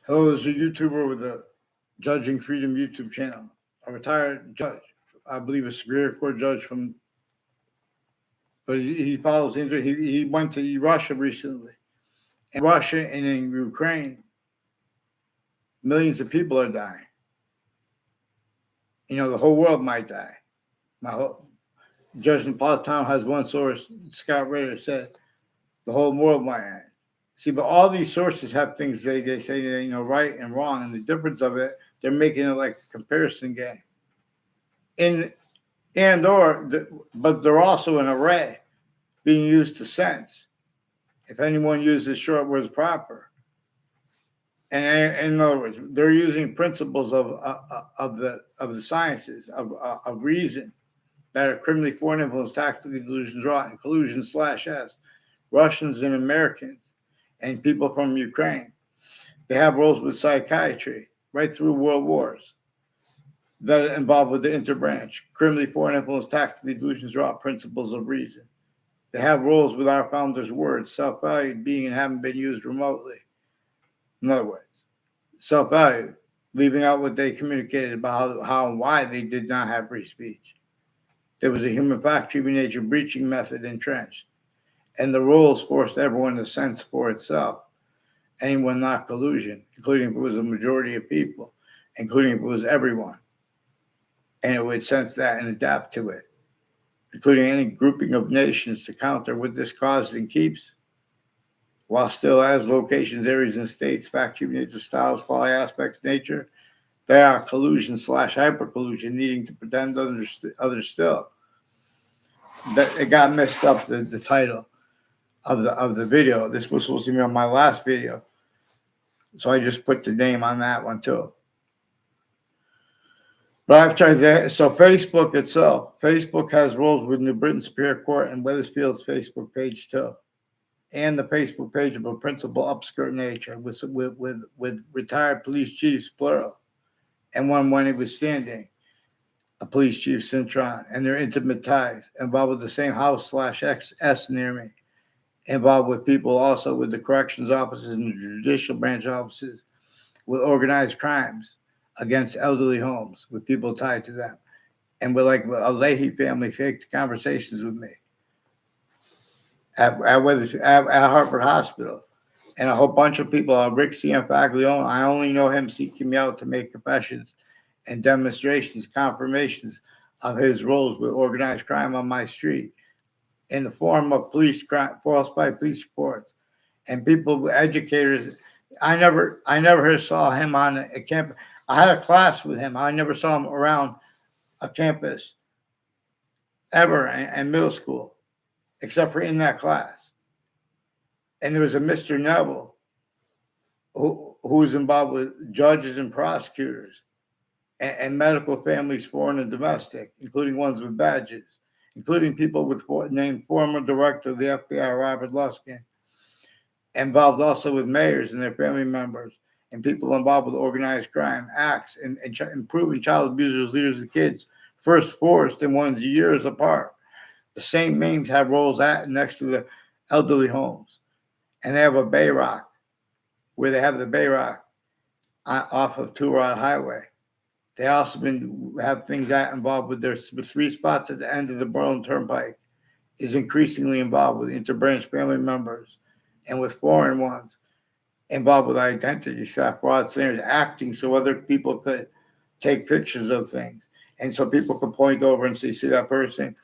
Hello, there's a YouTuber with a Judging Freedom YouTube channel, a retired judge, I believe a Superior Court judge but he follows into, he went to Russia recently. In Russia and in Ukraine, millions of people are dying. The whole world might die. Judge Napolitano has one source, Scott Ritter said, the whole world might end. See, but all these sources have things they say, right and wrong, and the difference of it, they're making it like a comparison game. But they're also an array being used to sense. If anyone uses short words proper, and in other words, they're using principles of the sciences of reason that are criminally foreign influence, tactically delusions, wrought, and collusion/s, Russians and Americans, and people from Ukraine. They have roles with psychiatry right through world wars that are involved with the interbranch, criminally foreign influence, tactically delusions, wrought, principles of reason. They have roles with our founders' words, self-value, being and having been used remotely. In other words, self-value, leaving out what they communicated about how and why they did not have free speech. There was a human fact, human nature breaching method entrenched, and the rules forced everyone to sense for itself. Anyone not collusion, including if it was a majority of people, including if it was everyone. And it would sense that and adapt to it, including any grouping of nations to counter what this causes and keeps, while still as locations, areas, and states, fact, human nature, styles, quality aspects, nature, they are collusion/hypercollusion, needing to pretend others still. That it got messed up the title of the video. This was supposed to be on my last video, so I just put the name on that one too. But I've tried that. So Facebook itself, Facebook has roles with New Britain Superior Court and Wethersfield's Facebook page too, and the Facebook page of a principal upskirt nature with retired police chiefs plural, and one when he was standing, a police chief Cintron, and their intimate ties involved with the same house/XS near me, involved with people also with the corrections offices and the judicial branch offices, with organized crimes against elderly homes, with people tied to them, and with like a Leahy family faked conversations with me at Harvard Hospital, and a whole bunch of people. Rick Cianfaglione, I only know him seeking me out to make confessions and demonstrations, confirmations of his roles with organized crime on my street in the form of police crime, falsified police reports, and people, educators. I never saw him on a campus. I had a class with him. I never saw him around a campus ever in middle school, except for in that class. And there was a Mr. Neville who was involved with judges and prosecutors and medical families, foreign and domestic, including ones with badges, including people named former director of the F.B.I, Robert Luskin, involved also with mayors and their family members, and people involved with organized crime, acts, and improving child abusers, leaders of kids, first forced and ones years apart. The same names have roles next to the elderly homes. And they have a Bayrock, where they have the Bayrock off of Two Rod Highway. They also have things that involved with their 3 spots at the end of the Berlin Turnpike is increasingly involved with interbranch family members and with foreign ones involved with identity theft, fraud, slanders, acting so other people could take pictures of things. And so people could point over and see that person.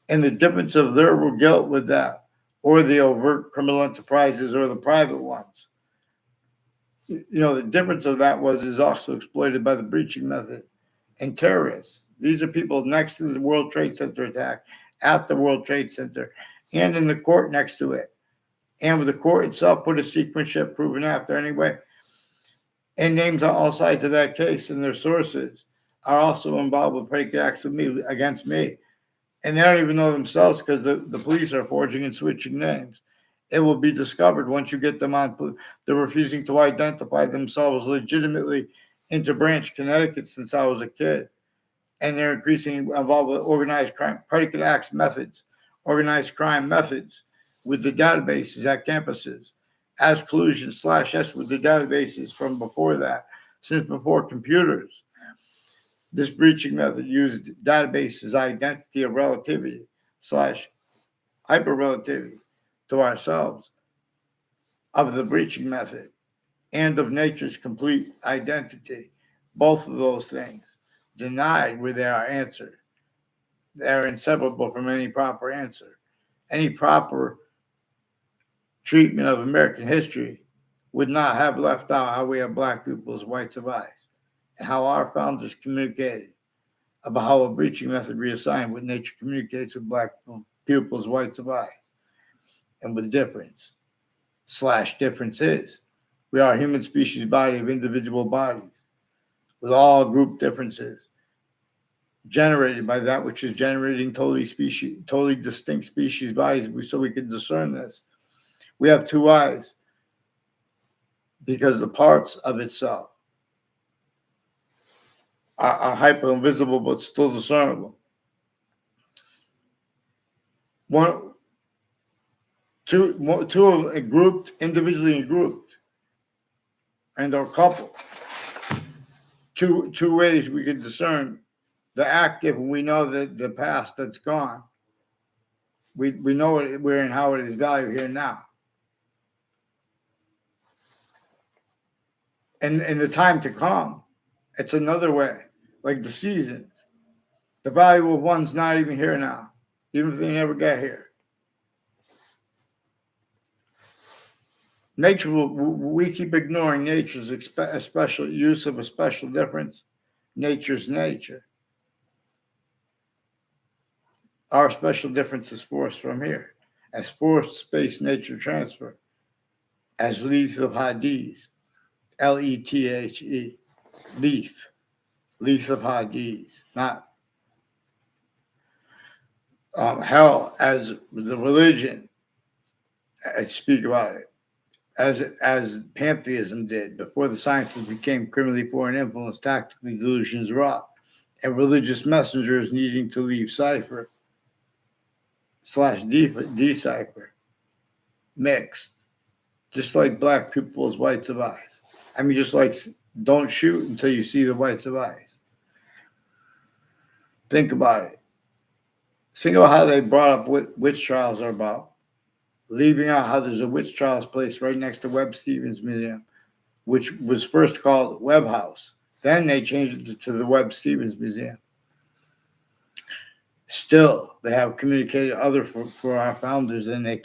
And the difference of their guilt with that, or the overt criminal enterprises or the private ones. The difference of that is also exploited by the breaching method and terrorists. These are people next to the World Trade Center attack, at the World Trade Center, and in the court next to it. And with the court itself put a sequence proven after anyway. And names on all sides of that case and their sources are also involved with predicate acts against me. And they don't even know themselves because the police are forging and switching names. It will be discovered once you get them on. They're refusing to identify themselves legitimately into Branch, Connecticut since I was a kid. And they're increasingly involved with organized crime, predicate acts methods, organized crime methods with the databases at campuses as collusion/S with the databases from before that, since before computers. This breaching method used databases identity of relativity/hyperrelativity to ourselves of the breaching method and of nature's complete identity. Both of those things denied where they are answered. They are inseparable from any proper answer. Any proper treatment of American history would not have left out how we have black people as whites of eyes and how our founders communicated about how a breaching method reassigned what nature communicates with black pupils, whites of eyes, and with difference/differences. We are a human species body of individual bodies with all group differences generated by that which is generating totally distinct species bodies so we can discern this. We have two eyes because the parts of itself are hyper invisible but still discernible. Two of grouped, individually and grouped, and are coupled. Two ways we can discern the active, and we know that the past that's gone. We know it, we're in how it is valued here now. And in the time to come, it's another way, like the seasons. The value of one's not even here now, even if they never get here. Nature we keep ignoring nature's special use of a special difference. Nature's nature. Our special difference is forced from here, as forced space nature transfer, as Leith of Hadith, Lethe, Leith of Hadith, not hell as the religion. I speak about it as pantheism did before the sciences became criminally foreign influence, tactically delusions wrought, and religious messengers needing to leave cipher/decipher mixed, just like black people as whites of eyes. I mean, just like don't shoot until you see the whites of eyes. Think about it. Think about how they brought up what witch trials are about, leaving out how there's a witch trials place right next to Webb Stevens Museum, which was first called Webb House. Then they changed it to the Webb Stevens Museum. Still, they have communicated for our founders than they have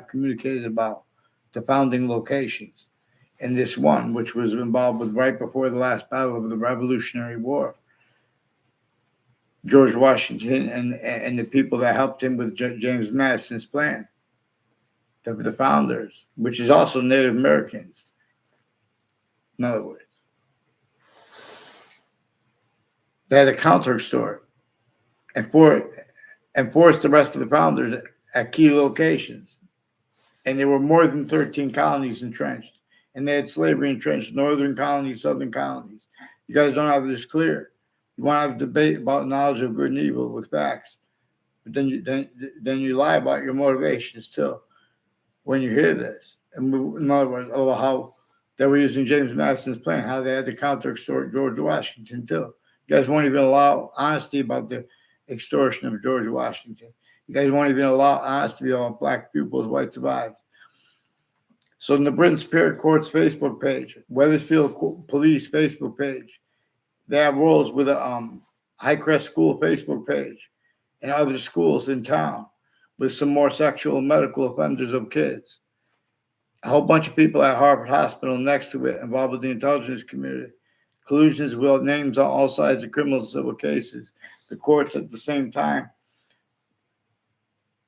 communicated about the founding locations. And this one, which was involved with right before the last battle of the Revolutionary War, George Washington and the people that helped him with James Madison's plan, the founders, which is also Native Americans, in other words. They had a counter store and forced the rest of the founders at key locations. And there were more than 13 colonies entrenched. And they had slavery entrenched, northern colonies, southern colonies. You guys don't have this clear. You want to have a debate about knowledge of good and evil with facts, but then you lie about your motivations too when you hear this. And in other words, how they were using James Madison's plan, how they had to counter extort George Washington too. You guys won't even allow honesty about the extortion of George Washington. You guys won't even allow honesty about black pupils, whites of eyes. So in the Britain Superior Court's Facebook page, Wethersfield Police Facebook page, they have roles with a Highcrest School Facebook page and other schools in town with some more sexual and medical offenders of kids. A whole bunch of people at Harvard Hospital next to it involved with the intelligence community. Collusions with names on all sides of criminal and civil cases. The courts at the same time.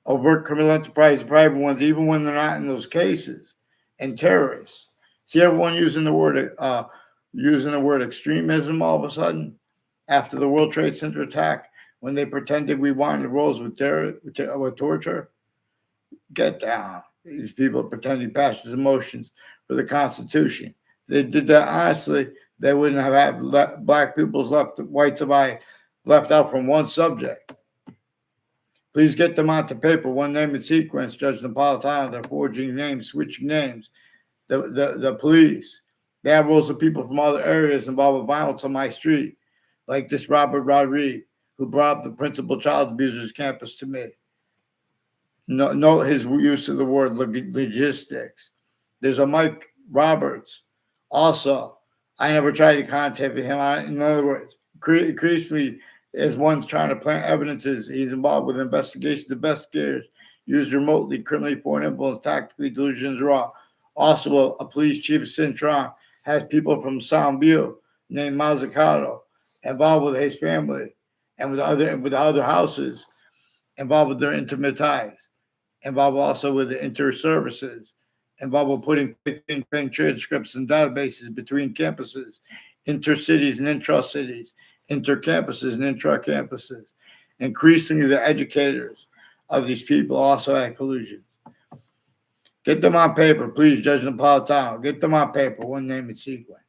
Overt criminal enterprise, private ones, even when they're not in those cases. And terrorists. See everyone using the word extremism all of a sudden after the World Trade Center attack when they pretended we wanted roles with torture. Get down. These people pretending passions, emotions for the Constitution. If they did that honestly, they wouldn't have had black people's whites of eye left out from one subject. Please get them onto paper, one name and sequence. Judge Napolitano, they're forging names, switching names. The police, they have rules of people from other areas involved with violence on my street, like this Robert Rodriguez, who brought the principal child abuser's campus to me. Note his use of the word logistics. There's a Mike Roberts. Also, I never tried to contact him. In other words, increasingly, as one's trying to plant evidences, he's involved with investigations. Investigators use remotely, criminally foreign influence, tactically, delusions raw. Also, a police chief of Cintron has people from Soundview named Mazzucato involved with his family and with other houses involved with their intimate ties, involved also with the inter-services, involved with putting transcripts and databases between campuses, intercities and intra-cities, inter-campuses and intra-campuses. Increasingly, the educators of these people also had collusion. Get them on paper, please, Judge Napolitano. Get them on paper, one name and sequence.